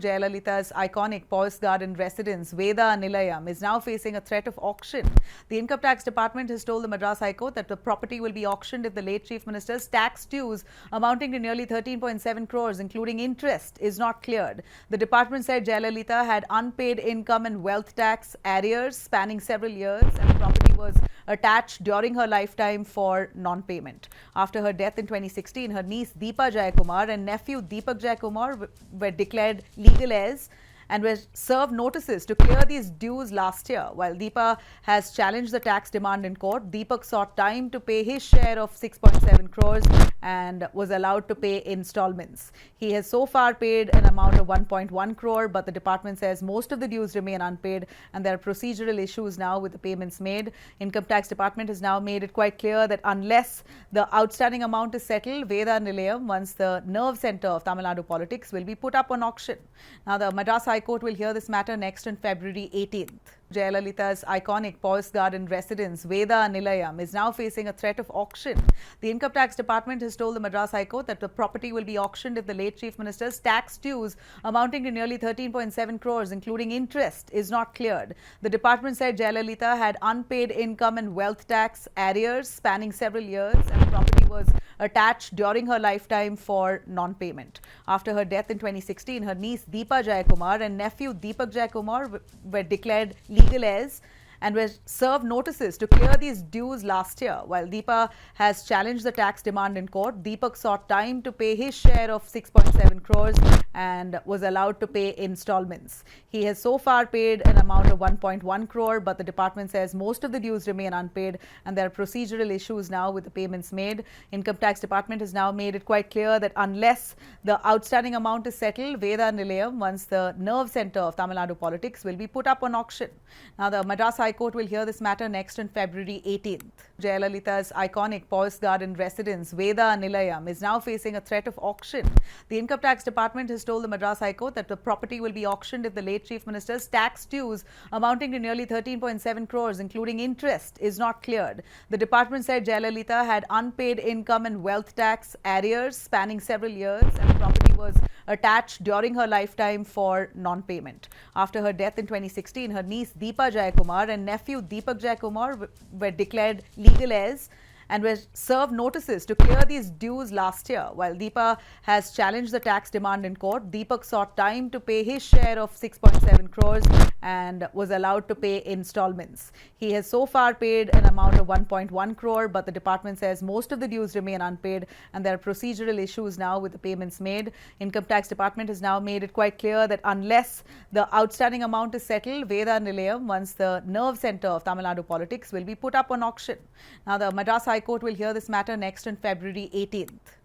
Jayalalitha's iconic Poise Garden residence, Veda Nilayam, is now facing a threat of auction. The Income Tax Department has told the Madras High Court that the property will be auctioned if the late Chief Minister's tax dues amounting to nearly 13.7 crores, including interest, is not cleared. The department said Jayalalitha had unpaid income and wealth tax arrears spanning several years, and the property was attached during her lifetime for non-payment. After her death in 2016, her niece Deepa Jayakumar and nephew Deepak Jayakumar were declared legal heirs and were served notices to clear these dues last year. While Deepa has challenged the tax demand in court, Deepak sought time to pay his share of 6.7 crores and was allowed to pay installments. He has so far paid an amount of 1.1 crore, but the department says most of the dues remain unpaid and there are procedural issues now with the payments made. Income Tax Department has now made it quite clear that unless the outstanding amount is settled, Veda Nilayam, once the nerve center of Tamil Nadu politics, will be put up on auction. Now, the Madras High Court will hear this matter next on February 18th. Jayalalitha's iconic Poise Garden residence, Veda Nilayam, is now facing a threat of auction. The Income Tax Department has told the Madras High Court that the property will be auctioned if the late Chief Minister's tax dues amounting to nearly 13.7 crores, including interest, is not cleared. The department said Jayalalitha had unpaid income and wealth tax arrears spanning several years, and the property was attached during her lifetime for non-payment. After her death in 2016, her niece Deepa Jayakumar and nephew Deepak Jayakumar were declared legal heirs and were served notices to clear these dues last year. While Deepa has challenged the tax demand in court, Deepak sought time to pay his share of 6.7 crores and was allowed to pay installments. He has so far paid an amount of 1.1 crore, but the department says most of the dues remain unpaid and there are procedural issues now with the payments made. Income Tax Department has now made it quite clear that unless the outstanding amount is settled, Veda Nilayam, once the nerve center of Tamil Nadu politics, will be put up on auction. Now, the Madras High Court will hear this matter next on February 18th. Jayalalitha's iconic Poise Garden residence, Veda Nilayam, is now facing a threat of auction. The Income Tax Department has told the Madras High Court that the property will be auctioned if the late Chief Minister's tax dues amounting to nearly 13.7 crores, including interest, is not cleared. The department said Jayalalitha had unpaid income and wealth tax arrears spanning several years, and the property was attached during her lifetime for non-payment. After her death in 2016, her niece Deepa Jayakumar and nephew Deepak Jayakumar were declared legal heirs and were served notices to clear these dues last year. While Deepa has challenged the tax demand in court, Deepak sought time to pay his share of 6.7 crores and was allowed to pay installments. He has so far paid an amount of 1.1 crore, but the department says most of the dues remain unpaid and there are procedural issues now with the payments made. Income Tax Department has now made it quite clear that unless the outstanding amount is settled, Veda Nilayam, once the nerve center of Tamil Nadu politics, will be put up on auction. Now, the Madras High Court will hear this matter next on February 18th.